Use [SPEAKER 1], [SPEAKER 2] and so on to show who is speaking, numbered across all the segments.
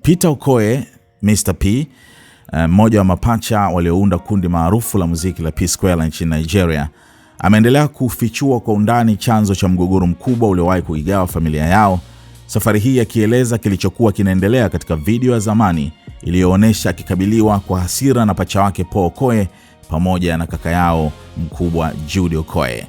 [SPEAKER 1] Peter Okoye, Mr. P, mmoja wa mapacha waliounda kundi maarufu la muziki la P-Square nchini Nigeria, ameendelea kufichua kwa undani chanzo cha mgogoro mkubwa uliowahi kuigawa familia yao, safari hii akieleza kilichokuwa kinaendelea katika video ya zamani iliyoonyesha akikabiliwa kwa hasira na pacha wake Paul Okoye pamoja na kaka yao mkubwa Jude Okoye.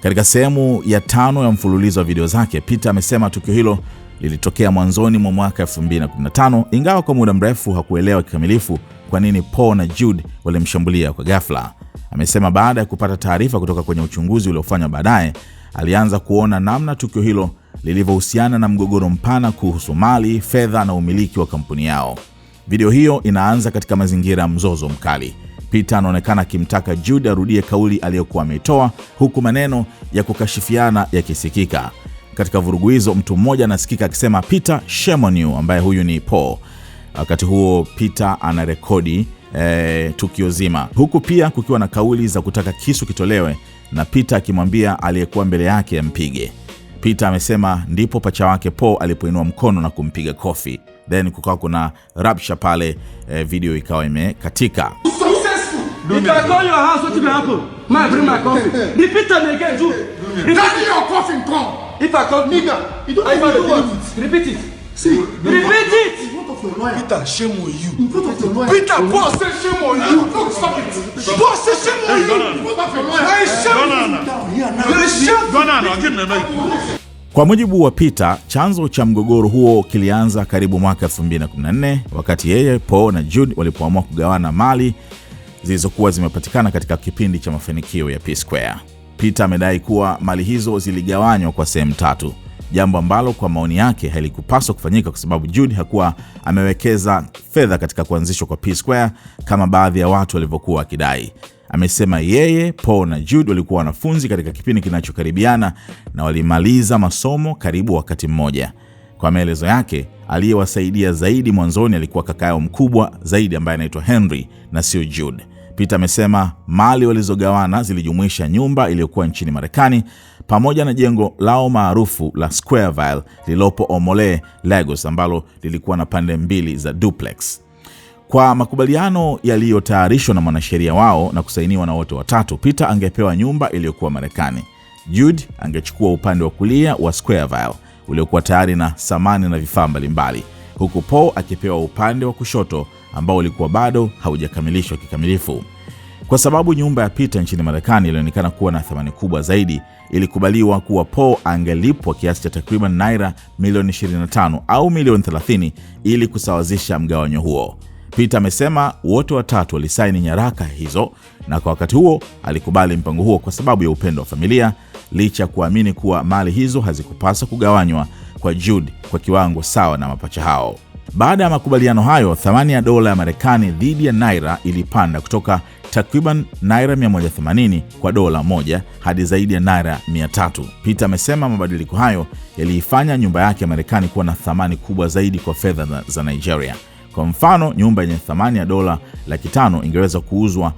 [SPEAKER 1] Katika sehemu ya 5 ya mfululizo wa video zake, Peter amesema tukio hilo lilitokea mwanzoni mwa mwaka 2015, ingawa kwa muda mrefu hakuelewa kikamilifu kwa nini Paul na Jude walimshambulia kwa ghafla. Amesema baada ya kupata taarifa kutoka kwenye uchunguzi uliofanywa baadaye, alianza kuona namna tukio hilo lilivyohusiana na mgogoro mpana kuhusu mali, fedha na umiliki wa kampuni yao. Video hiyo inaanza katika mazingira ya mzozo mkali. Peter anaonekana akimtaka Jude arudie kauli aliyokuwa ameitoa, huku maneno ya kukashifiana yakisikika. Katika vurugu hizo, mtu mmoja anasikika akisema Peter, shame on you, ambaye huyu ni Paul. Wakati huo Peter anarekodi tukio zima, huku pia kukiwa na kauli za kutaka kisu kitolewe na Peter akimwambia aliyekuwa mbele yake ampige. Peter amesema ndipo pacha wake Paul alipoinua mkono na kumpiga kofi. Then kukawa kuna rapsha pale, video ikawa imekatika.
[SPEAKER 2] If I call your house, what will happen? Man, bring my coffee. Repeat them again, Jude.
[SPEAKER 3] Daddy, your coffin come.
[SPEAKER 2] If I call
[SPEAKER 3] nigga, you don't know what?
[SPEAKER 2] Repeat it.
[SPEAKER 3] See,
[SPEAKER 2] repeat it.
[SPEAKER 3] In front of your lawyer.
[SPEAKER 4] Peter, shame on you.
[SPEAKER 3] In front of your lawyer.
[SPEAKER 4] Peter, boss say shame on you.
[SPEAKER 3] Don't stop it.
[SPEAKER 4] Boss say shame on you.
[SPEAKER 3] In front of your lawyer.
[SPEAKER 4] I shame you.
[SPEAKER 1] Kwa mujibu wa Peter, chanzo cha mgogoro huo kilianza karibu mwaka 2014 wakati yeye, Paul na Jude walipoamua kugawana mali zilizokuwa zimepatikana katika kipindi cha mafanikio ya P-Square. Peter amedai kuwa mali hizo ziligawanywa kwa sehemu 3, jambo ambalo kwa maoni yake halikupaswa kufanyika kwa sababu Jude hakuwa amewekeza fedha katika kuanzishwa kwa P-Square kama baadhi ya watu walivyokuwa wakidai. Amesema yeye, Paul na Jude walikuwa wanafunzi katika kipindi kinachokaribiana na walimaliza masomo karibu wakati mmoja. Kwa maelezo yake, aliyewasaidia zaidi mwanzoni alikuwa kaka yao mkubwa zaidi ambaye anaitwa Henry na sio Jude. Peter amesema mali walizogawana zilijumuisha nyumba iliyokuwa nchini Marekani pamoja na jengo lao maarufu la Squareville lililopo Omole, Lagos, ambalo lilikuwa na pande mbili za duplex. Kwa makubaliano yaliyotayarishwa na mwanasheria wao na kusainiwa na wote watatu, Peter angepewa nyumba iliyokuwa Marekani. Jude angechukua upande wa kulia wa Squareville uliokuwa tayari na samani na vifaa mbalimbali, huku Paul akipewa upande wa kushoto ambao ulikuwa bado haujakamilishwa kikamilifu. Kwa sababu nyumba ya Peter nchini Marekani ilionekana kuwa na thamani kubwa zaidi, ilikubaliwa kuwa Paul angelipwa kiasi cha takriban naira milioni 25 au milioni 30 ili kusawazisha mgawanyo huo. Peter amesema wote watatu walisaini nyaraka hizo na kwa wakati huo alikubali mpango huo kwa sababu ya upendo wa familia, licha kuamini kuwa mali hizo hazikupaswa kugawanywa kwa Jude kwa kiwango sawa na mapacha hao. Baada ya makubaliano hayo, thamani ya dola ya Marekani dhidi ya naira ilipanda kutoka takriban naira 180 kwa dola moja hadi zaidi ya naira 300. Peter amesema mabadiliko hayo yaliifanya nyumba yake ya Marekani kuwa na thamani kubwa zaidi kwa fedha za Nigeria. Kwa mfano, nyumba yenye thamani ya dola 500,000 ingeweza kuuzwa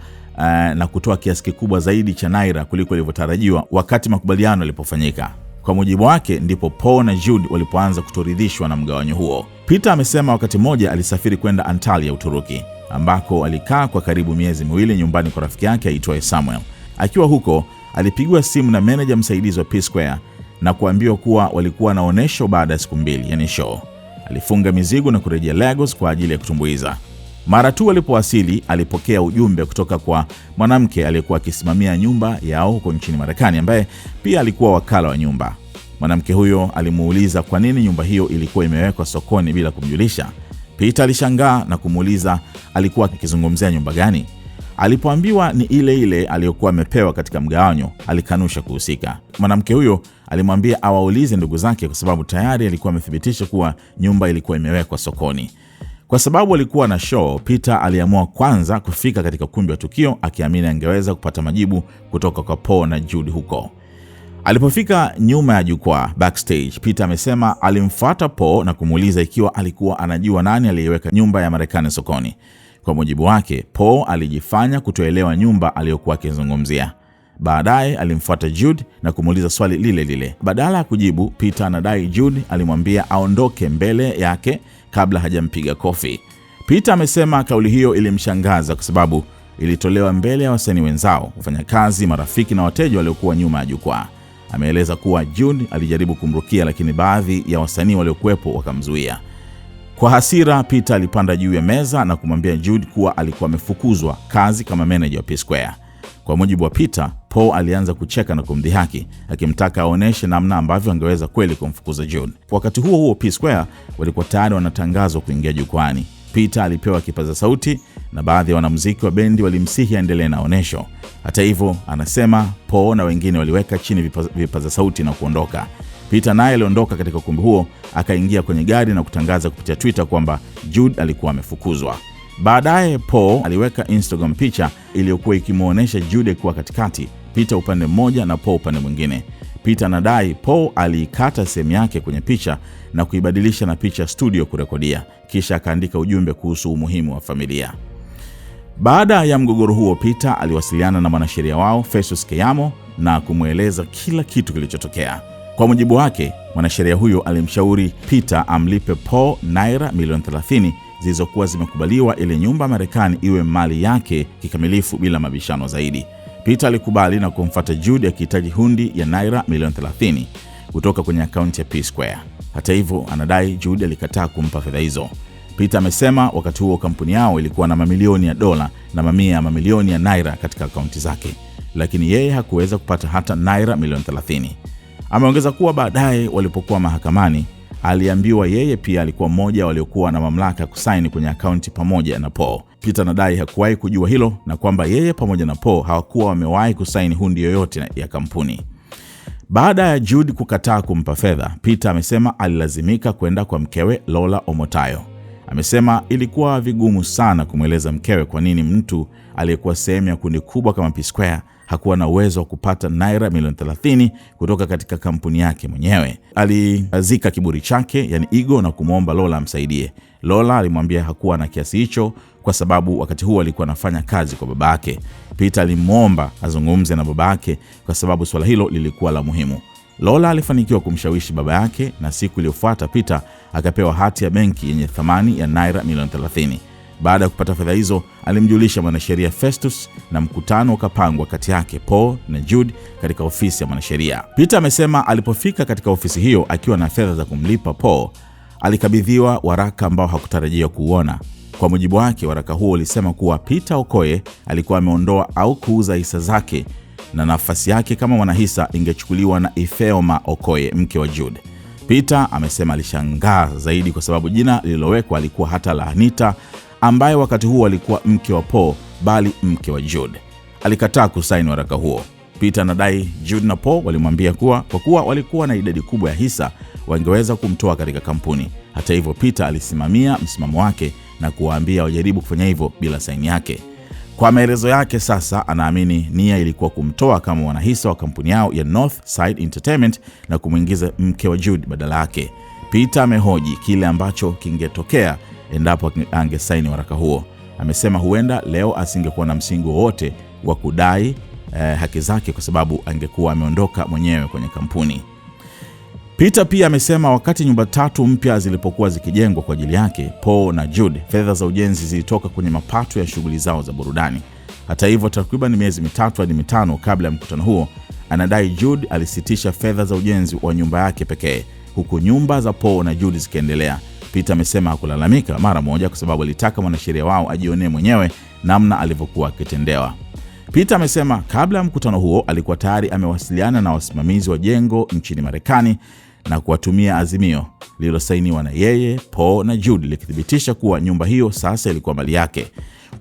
[SPEAKER 1] na kutoa kiasi kikubwa zaidi cha naira kuliko ilivyotarajiwa wakati makubaliano yalipofanyika. Kwa mujibu wake, ndipo Paul na Jude walipoanza kutoridhishwa na mgawanyo huo. Peter amesema wakati mmoja alisafiri kwenda Antalya, Uturuki, ambako alikaa kwa karibu miezi miwili nyumbani kwa rafiki yake aitwaye Samuel. Akiwa huko, alipigiwa simu na meneja msaidizi wa P-Square na kuambiwa kuwa walikuwa na onesho baada ya siku 2, yani show. Alifunga mizigo na kurejea Lagos kwa ajili ya kutumbuiza. Mara tu alipowasili, alipokea ujumbe kutoka kwa mwanamke aliyekuwa akisimamia nyumba yao huko nchini Marekani, ambaye pia alikuwa wakala wa nyumba. Mwanamke huyo alimuuliza kwa nini nyumba hiyo ilikuwa imewekwa sokoni bila kumjulisha. Peter alishangaa na kumuuliza alikuwa akizungumzia nyumba gani. Alipoambiwa ni ile ile aliyokuwa amepewa katika mgawanyo, alikanusha kuhusika. Mwanamke huyo alimwambia awaulize ndugu zake kwa sababu tayari alikuwa amethibitisha kuwa nyumba ilikuwa imewekwa sokoni. Kwa sababu alikuwa na show, Peter aliamua kwanza kufika katika ukumbi wa tukio akiamini angeweza kupata majibu kutoka kwa Paul na Jude huko. Alipofika nyuma ya jukwaa backstage, Peter amesema alimfuata Paul na kumuuliza ikiwa alikuwa anajua nani aliyeweka nyumba ya Marekani sokoni. Kwa mujibu wake, Paul alijifanya kutoelewa nyumba aliyokuwa akizungumzia. Baadaye alimfuata Jude na kumuuliza swali lile lile. Badala ya kujibu, Peter anadai Jude alimwambia aondoke mbele yake kabla hajampiga kofi. Peter amesema kauli hiyo ilimshangaza kwa sababu ilitolewa mbele ya wasanii wenzao, wafanyakazi, marafiki na wateja waliokuwa nyuma ya jukwaa. Ameeleza kuwa Jude alijaribu kumrukia, lakini baadhi ya wasanii waliokuwepo wakamzuia. Kwa hasira, Peter alipanda juu ya meza na kumwambia Jude kuwa alikuwa amefukuzwa kazi kama manager wa P-Square. Kwa mujibu wa Peter, Paul alianza kucheka na kumdhihaki, akimtaka aoneshe namna ambavyo angeweza kweli kumfukuza Jude. Wakati huo huo, P-Square walikuwa tayari wanatangazwa kuingia jukwani. Peter alipewa kipaza sauti na baadhi ya wanamuziki wa bendi walimsihi aendelee na onesho. Hata hivyo, anasema Paul na wengine waliweka chini vipaza sauti na kuondoka. Peter naye aliondoka katika ukumbi huo, akaingia kwenye gari na kutangaza kupitia Twitter kwamba Jude alikuwa amefukuzwa. Baadaye Paul aliweka Instagram picha iliyokuwa ikimuonesha Jude kuwa katikati, Peter upande mmoja na Paul upande mwingine. Peter anadai Paul aliikata sehemu yake kwenye picha na kuibadilisha na picha studio kurekodia, kisha akaandika ujumbe kuhusu umuhimu wa familia. Baada ya mgogoro huo, Peter aliwasiliana na mwanasheria wao Festus Keyamo na kumweleza kila kitu kilichotokea. Kwa mujibu wake, mwanasheria huyo alimshauri Peter amlipe Paul naira milioni 30 zilizokuwa zimekubaliwa ili nyumba Marekani iwe mali yake kikamilifu bila mabishano zaidi. Peter alikubali na kumfuata Jude akihitaji hundi ya naira milioni 30 kutoka kwenye akaunti ya P-Square. Hata hivyo, anadai Jude alikataa kumpa fedha hizo. Peter amesema wakati huo kampuni yao ilikuwa na mamilioni ya dola na mamia ya mamilioni ya naira katika akaunti zake, lakini yeye hakuweza kupata hata naira milioni 30. Ameongeza kuwa baadaye walipokuwa mahakamani, aliambiwa yeye pia alikuwa mmoja waliokuwa na mamlaka kusaini kwenye akaunti pamoja na Paul. Peter anadai hakuwahi kujua hilo na kwamba yeye pamoja na Paul hawakuwa wamewahi kusaini hundi yoyote ya kampuni. Baada ya Jude kukataa kumpa fedha, Peter amesema alilazimika kwenda kwa mkewe Lola Omotayo. Amesema ilikuwa vigumu sana kumweleza mkewe kwa nini mtu aliyekuwa sehemu ya kundi kubwa kama P-Square hakuwa na uwezo wa kupata naira milioni 30 kutoka katika kampuni yake mwenyewe. Alizika kiburi chake, yani ego, na kumwomba Lola amsaidie. Lola alimwambia hakuwa na kiasi hicho kwa sababu wakati huo alikuwa anafanya kazi kwa babake. Peter alimwomba azungumze na babake kwa sababu swala hilo lilikuwa la muhimu. Lola alifanikiwa kumshawishi baba yake na siku iliyofuata Peter akapewa hati ya benki yenye thamani ya naira milioni 30. Baada ya kupata fedha hizo, alimjulisha mwanasheria Festus na mkutano ukapangwa kati yake Paul na Jude katika ofisi ya mwanasheria. Peter amesema alipofika katika ofisi hiyo akiwa na fedha za kumlipa Paul, alikabidhiwa waraka ambao hakutarajia kuuona. Kwa mujibu wake, waraka huo ulisema kuwa Peter Okoye alikuwa ameondoa au kuuza hisa zake na nafasi yake kama mwanahisa ingechukuliwa na Ifeoma Okoye, mke wa Jude. Peter amesema alishangaa zaidi kwa sababu jina lililowekwa alikuwa hata la Anita, ambaye wakati huo alikuwa mke wa Paul bali mke wa Jude. Alikataa kusaini waraka huo. Peter anadai Jude na Paul walimwambia kuwa kwa kuwa walikuwa na idadi kubwa ya hisa wangeweza kumtoa katika kampuni. Hata hivyo, Peter alisimamia msimamo wake na kuwaambia wajaribu kufanya hivyo bila saini yake. Kwa maelezo yake sasa, anaamini nia ilikuwa kumtoa kama wanahisa wa kampuni yao ya North Side Entertainment na kumwingiza mke wa Jude badala yake. Peter amehoji kile ambacho kingetokea endapo angesaini waraka huo. Amesema huenda leo asingekuwa na msingi wowote wa kudai haki zake kwa sababu angekuwa ameondoka mwenyewe kwenye kampuni. Peter pia amesema wakati nyumba 3 mpya zilipokuwa zikijengwa kwa ajili yake, Paul na Jude, fedha za ujenzi zilitoka kwenye mapato ya shughuli zao za burudani. Hata hivyo, takriban miezi 3 hadi 5 kabla ya mkutano huo, anadai Jude alisitisha fedha za ujenzi wa nyumba yake pekee, huku nyumba za Paul na Jude zikiendelea. Peter amesema hakulalamika mara moja kwa sababu alitaka mwanasheria wao ajionee mwenyewe namna alivyokuwa akitendewa. Peter amesema kabla ya mkutano huo alikuwa tayari amewasiliana na wasimamizi wa jengo nchini Marekani na kuwatumia azimio lililosainiwa na yeye, Paul na Jude likithibitisha kuwa nyumba hiyo sasa ilikuwa mali yake.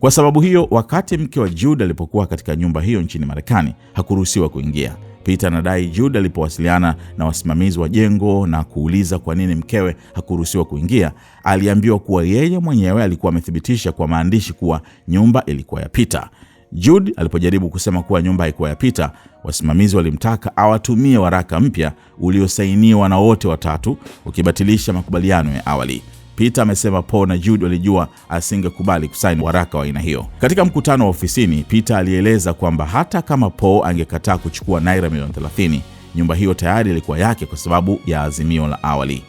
[SPEAKER 1] Kwa sababu hiyo, wakati mke wa Jude alipokuwa katika nyumba hiyo nchini Marekani, hakuruhusiwa kuingia. Peter anadai Jude alipowasiliana na wasimamizi wa jengo na kuuliza kwa nini mkewe hakuruhusiwa kuingia, aliambiwa kuwa yeye mwenyewe alikuwa amethibitisha kwa maandishi kuwa nyumba ilikuwa ya Peter. Jude alipojaribu kusema kuwa nyumba haikuwa ya Peter, wasimamizi walimtaka awatumie waraka mpya uliosainiwa na wote watatu ukibatilisha makubaliano ya awali. Peter amesema Paul na Jude walijua asingekubali kusaini waraka wa aina hiyo. Katika mkutano wa ofisini, Peter alieleza kwamba hata kama Paul angekataa kuchukua naira milioni 30, nyumba hiyo tayari ilikuwa yake kwa sababu ya azimio la awali.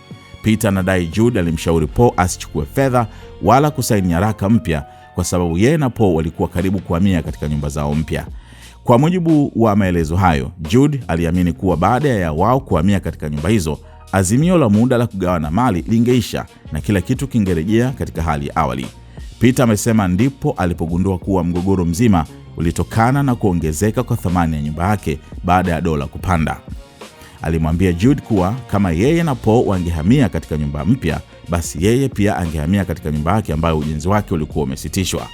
[SPEAKER 1] Peter anadai Jude alimshauri Paul asichukue fedha wala kusaini nyaraka mpya kwa sababu yeye na Paul walikuwa karibu kuhamia katika nyumba zao mpya. Kwa mujibu wa maelezo hayo, Jude aliamini kuwa baada ya wao kuhamia katika nyumba hizo, azimio la muda la kugawana mali lingeisha na kila kitu kingerejea katika hali ya awali. Peter amesema ndipo alipogundua kuwa mgogoro mzima ulitokana na kuongezeka kwa thamani ya nyumba yake baada ya dola kupanda. Alimwambia Jude kuwa kama yeye na Paul wangehamia katika nyumba mpya, basi yeye pia angehamia katika nyumba yake ambayo ujenzi wake ulikuwa umesitishwa.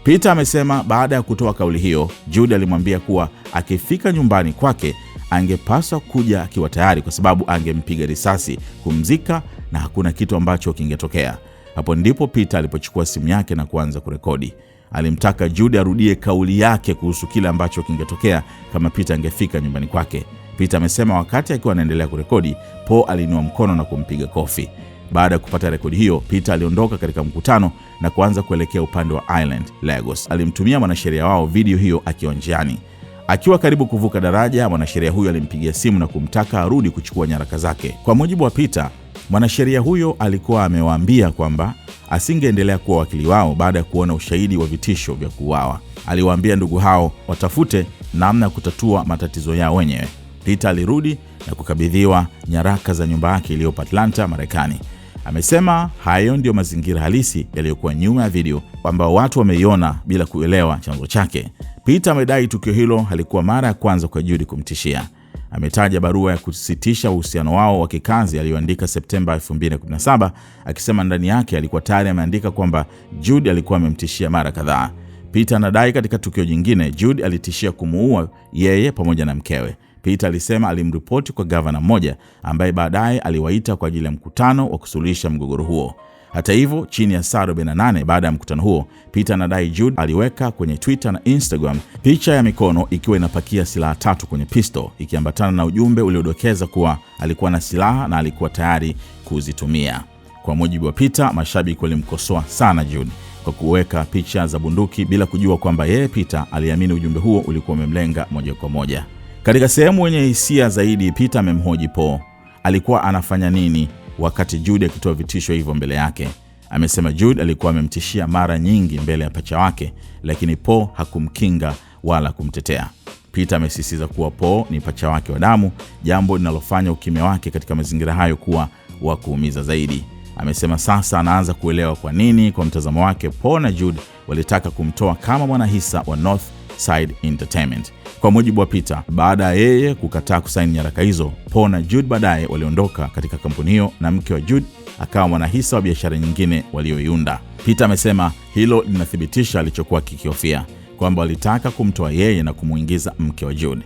[SPEAKER 1] Peter amesema baada ya kutoa kauli hiyo, Jude alimwambia kuwa akifika nyumbani kwake angepaswa kuja akiwa tayari kwa sababu angempiga risasi kumzika na hakuna kitu ambacho kingetokea. Hapo ndipo Peter alipochukua simu yake na kuanza kurekodi. Alimtaka Jude arudie kauli yake kuhusu kile ambacho kingetokea kama Peter angefika nyumbani kwake. Peter amesema wakati akiwa anaendelea kurekodi, Paul aliinua mkono na kumpiga kofi. Baada ya kupata rekodi hiyo, Peter aliondoka katika mkutano na kuanza kuelekea upande wa Island, Lagos. Alimtumia mwanasheria wao video hiyo akiwa njiani. Akiwa karibu kuvuka daraja, mwanasheria huyo alimpigia simu na kumtaka arudi kuchukua nyaraka zake. Kwa mujibu wa Peter, mwanasheria huyo alikuwa amewaambia kwamba asingeendelea kuwa wakili wao baada ya kuona ushahidi wa vitisho vya kuuawa. Aliwaambia ndugu hao watafute namna ya kutatua matatizo yao wenyewe. Peter alirudi na kukabidhiwa nyaraka za nyumba yake iliyopo Atlanta, Marekani. Amesema hayo ndio mazingira halisi yaliyokuwa nyuma ya video ambao watu wameiona bila kuelewa chanzo chake. Peter amedai tukio hilo halikuwa mara ya kwanza kwa Jude kumtishia. Ametaja barua ya kusitisha uhusiano wao wa kikazi aliyoandika Septemba 2017, akisema ndani yake alikuwa tayari ameandika kwamba Jude alikuwa amemtishia mara kadhaa. Peter anadai katika tukio jingine Jude alitishia kumuua yeye pamoja na mkewe. Peter alisema alimripoti kwa gavana mmoja ambaye baadaye aliwaita kwa ajili ya mkutano wa kusuluhisha mgogoro huo. Hata hivyo, chini ya saa 48 baada ya mkutano huo, Peter anadai Jude aliweka kwenye Twitter na Instagram picha ya mikono ikiwa inapakia silaha 3 kwenye pistol, ikiambatana na ujumbe uliodokeza kuwa alikuwa na silaha na alikuwa tayari kuzitumia. Kwa mujibu wa Peter, mashabiki walimkosoa sana Jude kwa kuweka picha za bunduki bila kujua kwamba yeye Peter aliamini ujumbe huo ulikuwa umemlenga moja kwa moja. Katika sehemu yenye hisia zaidi, Peter amemhoji Paul alikuwa anafanya nini wakati Jude akitoa vitisho hivyo mbele yake. Amesema Jude alikuwa amemtishia mara nyingi mbele ya pacha wake, lakini Paul hakumkinga wala kumtetea. Peter amesisitiza kuwa Paul ni pacha wake wa damu, jambo linalofanya ukimya wake katika mazingira hayo kuwa wa kuumiza zaidi. Amesema sasa anaanza kuelewa kwa nini kwa mtazamo wake Paul na Jude walitaka kumtoa kama mwanahisa wa North Side Entertainment. Kwa mujibu wa Peter, baada ya yeye kukataa kusaini nyaraka hizo, Paul na Jude baadaye waliondoka katika kampuni hiyo na mke wa Jude akawa mwanahisa wa biashara nyingine walioiunda. Peter amesema hilo linathibitisha alichokuwa kikihofia, kwamba walitaka kumtoa yeye na kumuingiza mke wa Jude.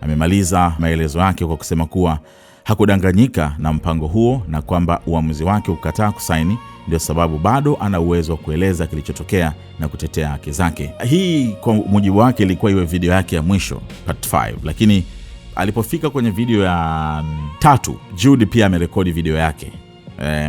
[SPEAKER 1] Amemaliza maelezo yake kwa kusema kuwa hakudanganyika na mpango huo na kwamba uamuzi wake kukataa kusaini ndio sababu bado ana uwezo wa kueleza kilichotokea na kutetea haki zake. Hii kwa mujibu wake ilikuwa iwe video yake ya mwisho, part 5, lakini alipofika kwenye video ya 3, Jude pia amerekodi video yake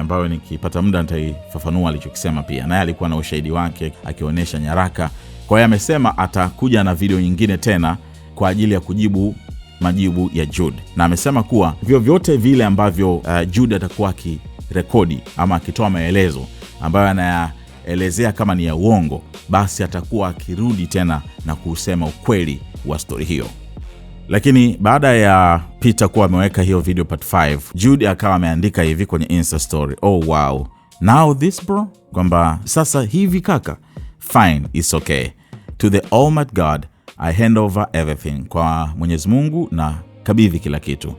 [SPEAKER 1] ambayo nikipata muda nitaifafanua alichokisema pia. Naye alikuwa na ushahidi wake akionyesha nyaraka. Kwa hiyo amesema atakuja na video nyingine tena kwa ajili ya kujibu majibu ya Jude. Na amesema kuwa vyovyote vile ambavyo Jude atakuwa akirekodi ama akitoa maelezo ambayo anaelezea kama ni ya uongo, basi atakuwa akirudi tena na kusema ukweli wa story hiyo. Lakini baada ya Peter kuwa ameweka hiyo video part 5, Jude akawa ameandika hivi kwenye Insta story, "Oh wow, now this bro?" Kwamba sasa hivi kaka, fine, it's okay. To the Almighty God, I hand over everything. Kwa Mwenyezi Mungu na kabidhi kila kitu.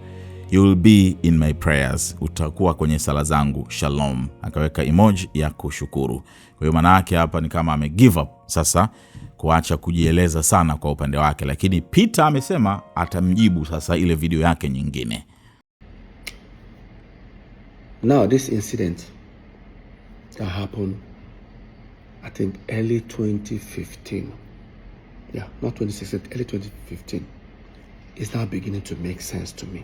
[SPEAKER 1] You will be in my prayers. Utakuwa kwenye sala zangu. Shalom. Akaweka emoji ya kushukuru. Kwa hiyo maana yake hapa ni kama ame give up sasa, kuacha kujieleza sana kwa upande wake, lakini Peter amesema atamjibu sasa ile video yake nyingine.
[SPEAKER 5] Now this incident that happened, I think early 2015. Yeah, not 2016, early 2015. Is now beginning to make sense to me.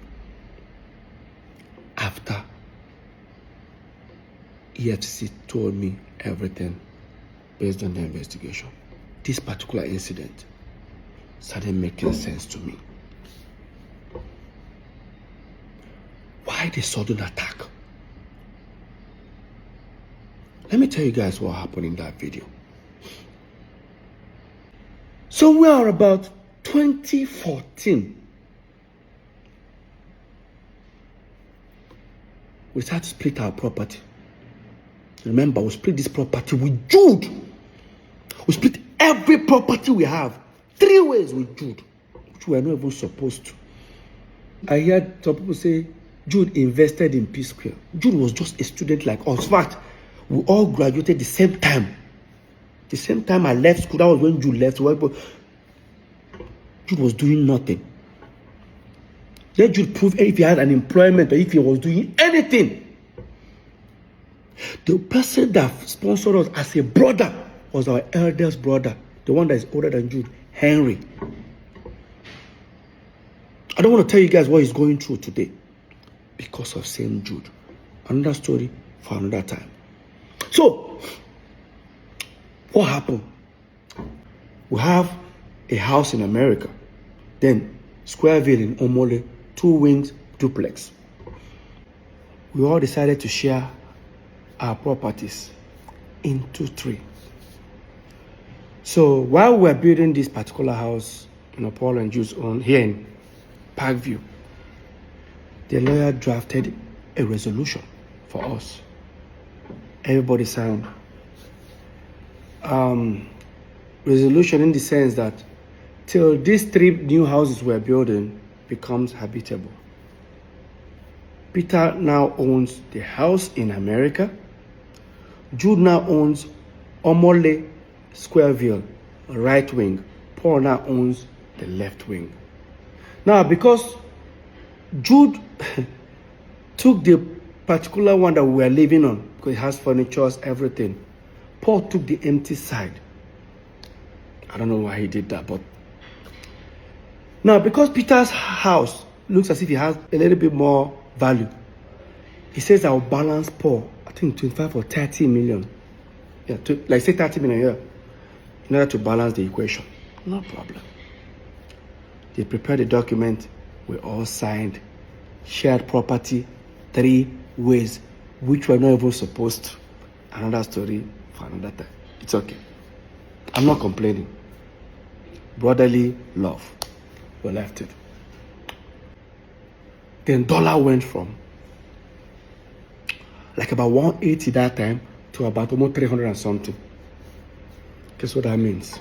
[SPEAKER 5] After EFCC told me everything based on the investigation, this particular incident started making sense to me. Why the sudden attack Let me tell you guys what happened in that video. So we are about 2014. We started to split our property. Remember, we split this property with Jude. We split every property we have 3 ways with Jude, which we are not even supposed to. I heard some people say Jude invested in P Square. Jude was just a student like us. In fact, we all graduated the same time. The same time I left school, that was when Jude left. Jude was doing nothing. Let Jude prove if he had an employment or if he was doing anything. The person that sponsored us as a brother was our eldest brother, the one that is older than Jude, Henry. I don't want to tell you guys what he's going through today because of St. Jude. Another story for another time. So, what happened? We have a house in America, then Squareville in Omole, 2 wings duplex. We all decided to share our properties into 3. So while we're building this particular house in Paul and Jude's own here in Parkview, the lawyer drafted a resolution for us. Everybody signed. Resolution in the sense that till these 3 new houses we're building becomes habitable. Peter now owns the house in America. Jude now owns Omole Squareville, right wing. Paul now owns the left wing. Now, because Jude took the particular one that we were living on, because it has furniture, everything, Paul took the empty side. I don't know why he did that, but now because Peter's house looks as if it has a little bit more value, he says I'll balance Paul, I think 25 or 30 million. Yeah, like say 30 million a year, in order to balance the equation. No problem. They prepared the document, we all signed, shared property 3 ways, which we're not even supposed to. Another story for another time. It's okay. I'm not complaining. Brotherly love. We left it. Then dollar went from like about 180 that time to about almost 300 and something. Guess what that means?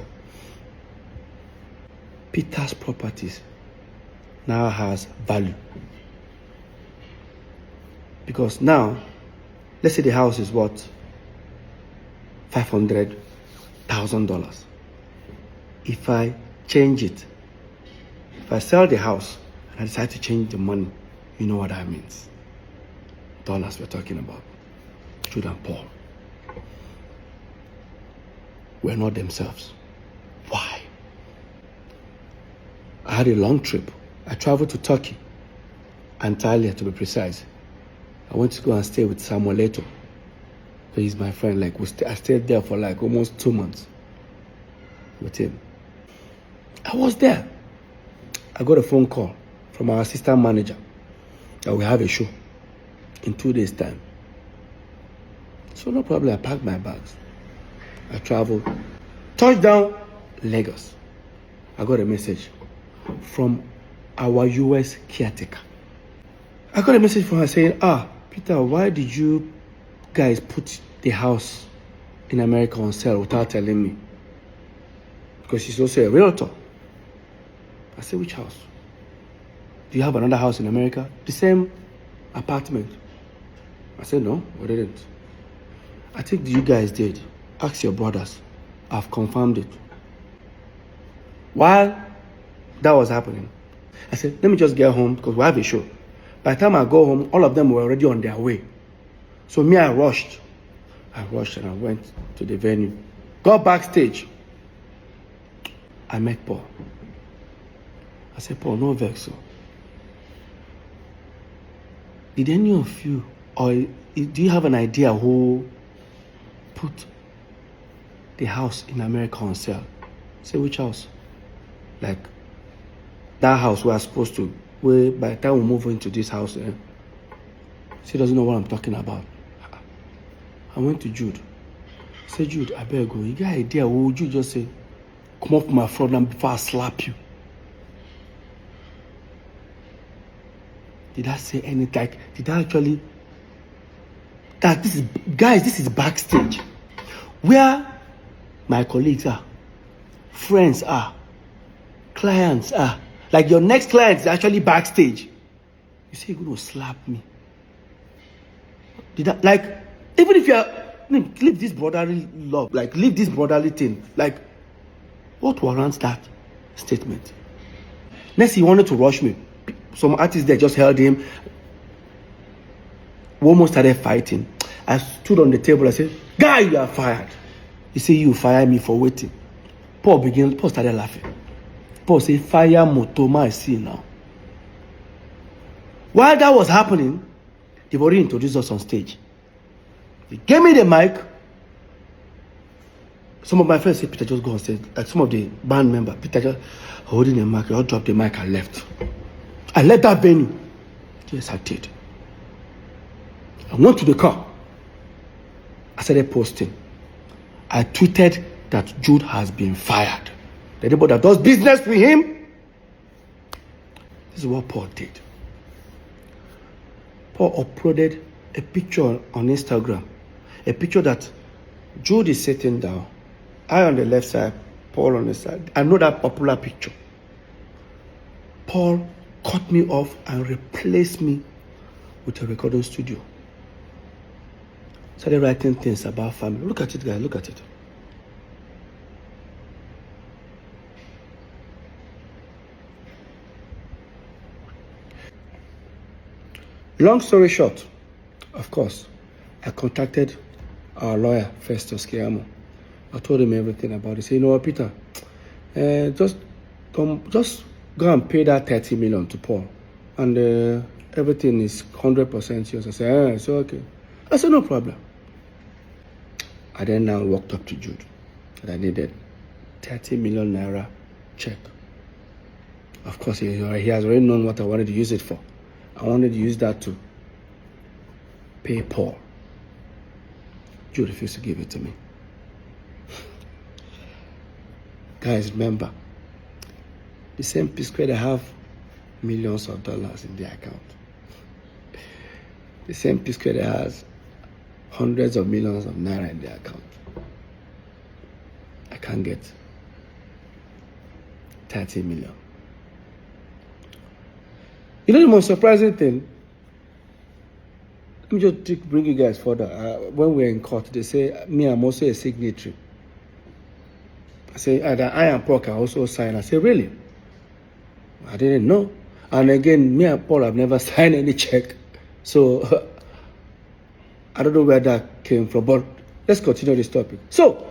[SPEAKER 5] Peter's properties now has value. Because now, let's say the house is worth $500,000. If I change it, if I sell the house and I decide to change the money, you know what that means. Dollars we're talking about. Jude and Paul were not themselves. Why? I had a long trip. I traveled to Turkey, Antalya to be precise. I went to go and stay with Samuel. He's my friend. Like I stayed there for like almost 2 months with him. I was there. I got a phone call from our assistant manager that we have a show in 2 days' time. So no problem, I packed my bags. I traveled. Touchdown, Lagos. I got a message from our US caretaker. I got a message from her saying, Peter, why did you guys put the house in America on sale without telling me? Because she's also a realtor. I said, which house? Do you have another house in America? The same apartment. I said, no, we didn't. I think you guys did. Ask your brothers. I've confirmed it. While that was happening, I said, let me just get home because we have a show. By the time I go home, all of them were already on their way. So me, I rushed. And I went to the venue. Got backstage. I met Paul. I said, Paul, no vex. Did any of you, or do you have an idea who put the house in America on sale? I said, which house? Like, that house we are supposed to, where by the time we move into this house, she doesn't know what I'm talking about. I went to Jude. say, Jude, I better go. You got an idea? What would you just say? Come off my front and before I slap you. Did I say anything? Like, did I actually? That this is, guys, this is backstage, where my colleagues are, friends are, clients are. Like your next client is actually backstage. You say you're going to slap me. Did I, like, even if you're, leave this brotherly love, like leave this brotherly thing. Like, what warrants that statement? Next, he wanted to rush me. Some artists there just held him. We almost started fighting. I stood on the table. I said, "Guy, you are fired." He said, "You fire me for waiting." Paul started laughing. Paul said, "Fire Motoma, I see now." While that was happening, they've already introduced us on stage. They gave me the mic. Some of my friends said, "Peter, just go on stage." Like some of the band members, Peter just holding the mic. I dropped the mic and left. I left that venue. Yes, I did. I went to the car. I started posting. I tweeted that Jude has been fired. Anybody that does business with him, this is what Paul did. Paul uploaded a picture on Instagram. A picture that Jude is sitting down. I on the left side, Paul on the side. I know that popular picture. Paul cut me off and replaced me with a recording studio. Started writing things about family. Look at it, guys. Look at it. Long story short, of course, I contacted our lawyer, Festus Kiamo. I told him everything about it. He said, "You know what, Peter? Just go and pay that 30 million to Paul. And everything is 100% yours." I said, "It's okay." I said, "No problem." I then now walked up to Jude and I needed 30 million naira check. Of course, he has already known what I wanted to use it for. I wanted to use that to pay Paul. Jude refused to give it to me. Guys, remember, the same P-Square that have millions of dollars in their account. The same P-Square that has hundreds of millions of naira in their account. I can't get 30 million. You know the most surprising thing? Let me just bring you guys further. When we're in court, they say, me, I'm also a signatory. I say, I and Paul can also sign. I say, really? I didn't know. And again, me and Paul have never signed any check. So, I don't know where that came from, but let's continue this topic. So,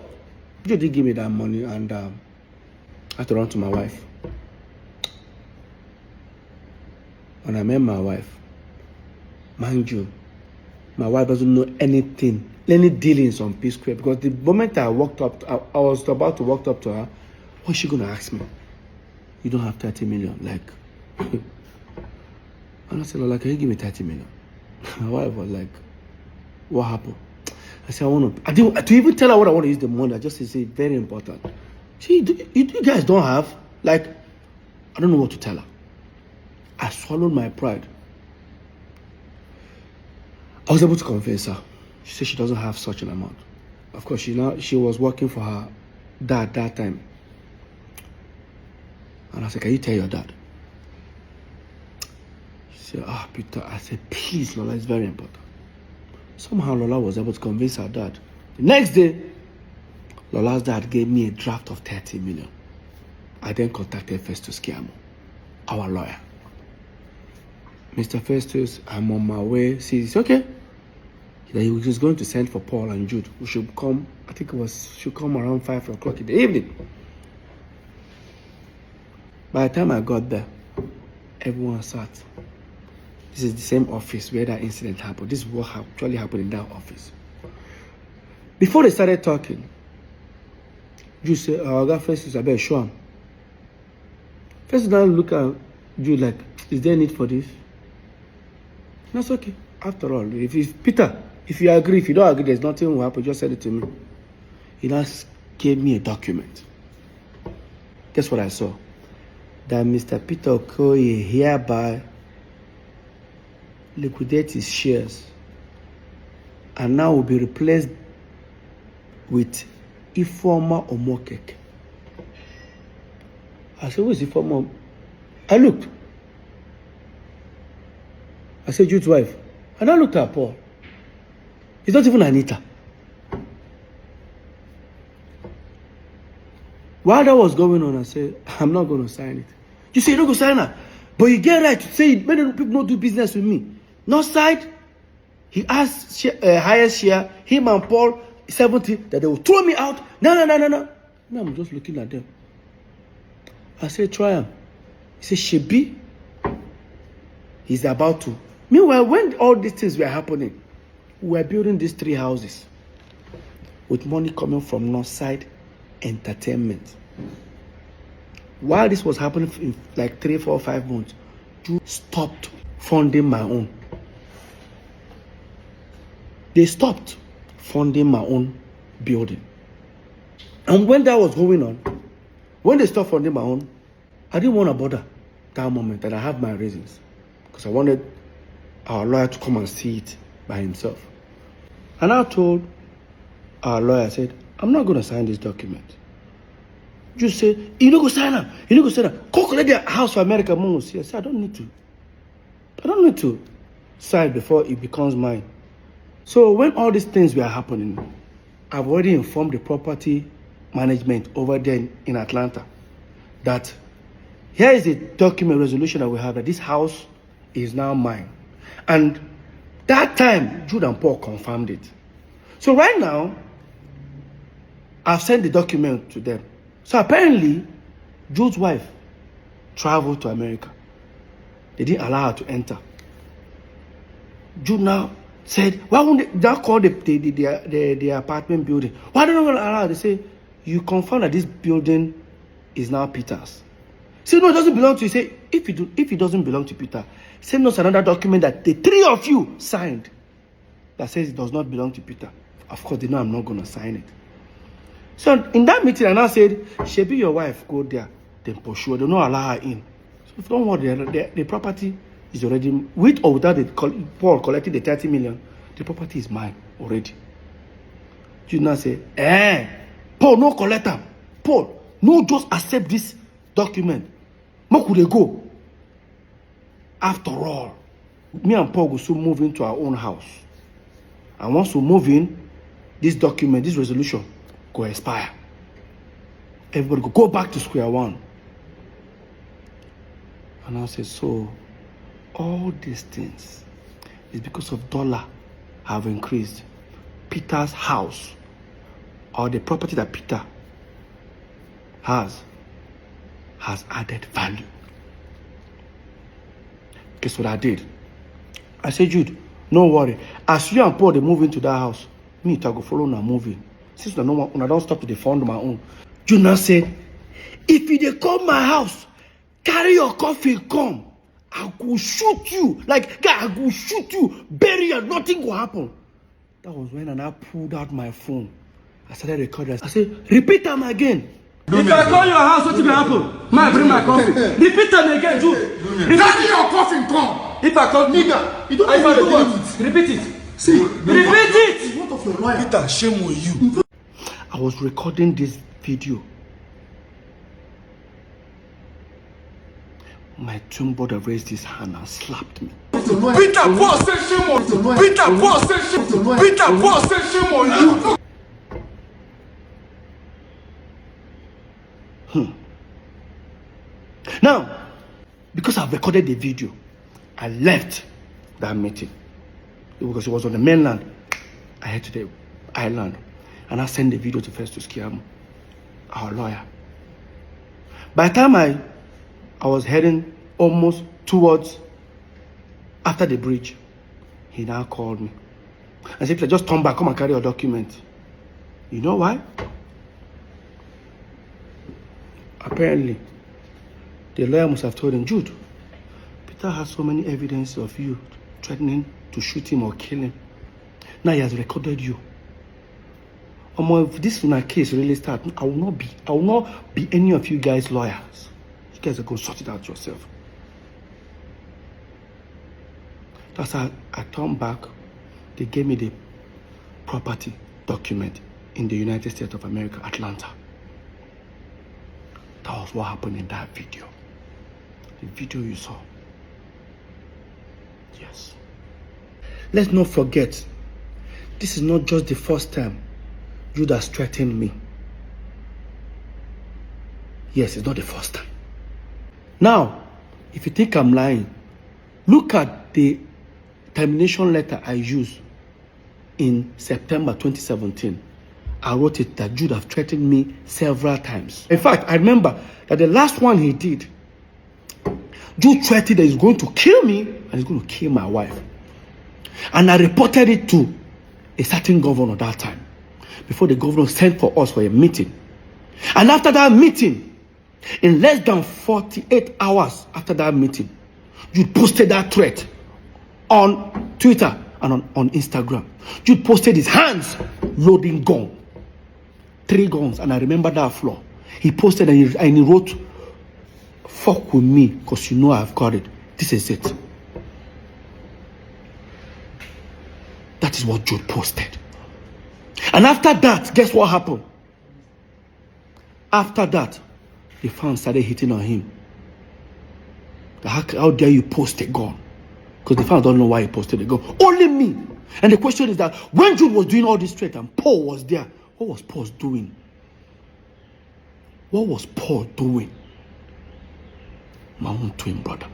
[SPEAKER 5] you did give me that money, and I had to run to my wife. When I met my wife, mind you, my wife doesn't know anything, any dealings on P-Square, because the moment I walked up, I was about to walk up to her, what's she going to ask me? You don't have 30 million, like. And I said, "Lola, can you give me 30 million? My wife was like, "What happened?" I said, I didn't even tell her what I want to use the money. I just say, very important. See, you guys don't have, like, I don't know what to tell her. I swallowed my pride. I was able to convince her. She said she doesn't have such an amount. Of course, she was working for her dad that time. And I said, "Can you tell your dad?" She said, "Peter." I said, "Please, Lola, it's very important." Somehow Lola was able to convince her dad. The next day, Lola's dad gave me a draft of 30 million. I then contacted Festus Kiamo, our lawyer. "Mr. Festus, I'm on my way." She said, "Okay." He was going to send for Paul and Jude, who should come, I think should come around 5 o'clock in the evening. By the time I got there, everyone sat. This is the same office where that incident happened. This is what actually happened in that office. Before they started talking, Jude said, "I got Festus, I better show him." Festus now look at Jude like, "Is there a need for this?" That's okay. After all, if Peter, if you agree, if you don't agree, there's nothing will happen. Just send it to me. he now gave me a document. Guess what I saw? That Mr. Peter Okoye hereby liquidate his shares and now will be replaced with Ifeoma Omokeke. I said, who is Ifeoma? I looked. I said, Jude's wife. And I looked at Paul. It's not even Anita. While that was going on, I said, I'm not going to sign it. You say you're not going to sign her. But you get right to say, many people don't do business with me. North side, he asked highest share, him and Paul, 70, that they will throw me out. No. Now I'm just looking at them. I said, try him. He said, Shebi, he's about to. Meanwhile, when all these things were happening, we were building these 3 houses with money coming from Northside Entertainment. While this was happening in like 3, 4, 5 months, Jude stopped funding my own. They stopped funding my own building. And when that was going on, when they stopped funding my own, I didn't want to bother that moment, and I have my reasons. Because I wanted our lawyer to come and see it by himself. And I told our lawyer, I said, I'm not going to sign this document. Just say, you don't go sign up. You don't go sign up. Go collect their house for America. Mom will see. I said, I don't need to. I don't need to sign before it becomes mine. So when all these things were happening, I've already informed the property management over there in Atlanta that here is a document resolution that we have that this house is now mine. And that time, Jude and Paul confirmed it. So right now, I've sent the document to them. So apparently, Jude's wife traveled to America. They didn't allow her to enter. Jude now said, why won't they call the apartment building? Why don't they allow her? They say, you confirm that this building is now Peter's. Say, no, it doesn't belong to you. Say, if it doesn't belong to Peter, send us another document that the 3 of you signed that says it does not belong to Peter. Of course, they know I'm not going to sign it. So in that meeting, I now said, Shebi, your wife, go there, then pursue her. They don't allow her in. So don't worry, the property is already, with or without Paul collecting the 30 million, the property is mine already. You now say, Paul, no collect them. Paul, no, just accept this document. Where could they go? After all, me and Paul will soon move into our own house. And once we move in, this document, this resolution, go expire. Everybody go back to square one. And I said, so all these things is because of dollar have increased. Peter's house, or the property that Peter has added value. Guess what I did? I said, Jude, no worry. As you and Paul, they move into that house, me, I go follow now moving. Since I don't stop to defend my own. Jude now said, if you dey come my house, carry your coffin, come. I go shoot you. Like, guy, I go shoot you, bury you, nothing will happen. That was when I now pulled out my phone. I started recording. I said, repeat them again.
[SPEAKER 2] If I call your house, what will happen? I bring my coffin. Repeat them again, Jude.
[SPEAKER 4] Carry your coffin, come.
[SPEAKER 2] If I call
[SPEAKER 3] Nigga, you don't
[SPEAKER 2] I
[SPEAKER 3] need to do
[SPEAKER 2] what?
[SPEAKER 3] it.
[SPEAKER 2] Repeat it.
[SPEAKER 3] See,
[SPEAKER 2] Repeat it.
[SPEAKER 3] it's not of your lawyer.
[SPEAKER 4] Peter, shame on you.
[SPEAKER 5] I was recording this video. My twin brother raised his hand and slapped me.
[SPEAKER 4] Peter, Paul said shame on you. Peter, Paul said shame on you. Peter, Paul said shame on you.
[SPEAKER 5] Now, because I've recorded the video, I left that meeting. Because it was on the mainland. I head to the island. And I sent the video to Festus Kiamu, our lawyer. By the time I was heading almost towards after the bridge, he now called me and said, just turn back, come and carry your document. You know why? Apparently, the lawyer must have told him, Jude, Peter has so many evidence of you threatening to shoot him or kill him. Now he has recorded you. If this case really starts, I will not be any of you guys lawyers. You guys are going to sort it out yourself. That's how I turned back. They gave me the property document in the United States of America, Atlanta. That was what happened in that video. The video you saw. Yes. Let's not forget, this is not just the first time Jude has threatened me. Yes, it's not the first time. Now, if you think I'm lying, look at the termination letter I used in September 2017. I wrote it that Jude have threatened me several times. In fact, I remember that the last one he did, Jude threatened that he's going to kill me and he's going to kill my wife. And I reported it to a certain governor that time, before the governor sent for us for a meeting. And after that meeting, in less than 48 hours after that meeting, Jude posted that threat on Twitter and on Instagram. Jude posted his hands loading gun. 3 guns, and I remember that floor. He posted and he wrote, "Fuck with me, because you know I've got it. This is it." That is what Jude posted. And after that, guess what happened? After that, the fans started hitting on him. How dare you post a gun? Because the fans don't know why he posted a gun. Only me. And the question is that when Jude was doing all this threat and Paul was there, what was Paul doing? What was Paul doing? My own twin brother.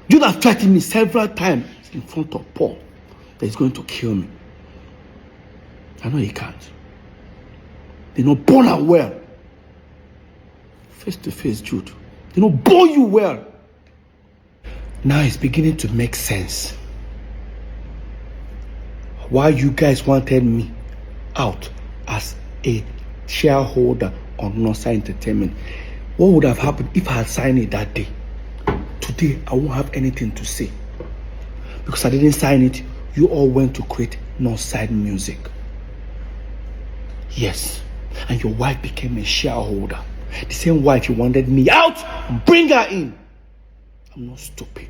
[SPEAKER 5] Jude has threatened me several times in front of Paul that he's going to kill me. I know he can't. They know born and well. Face to face, Jude. They know born you well. Now it's beginning to make sense why you guys wanted me out as a shareholder on Northside Entertainment. What would have happened if I had signed it that day? Today, I won't have anything to say. Because I didn't sign it, you all went to create Northside Music. Yes, and your wife became a shareholder. The same wife you wanted me out, bring her in. I'm not stupid.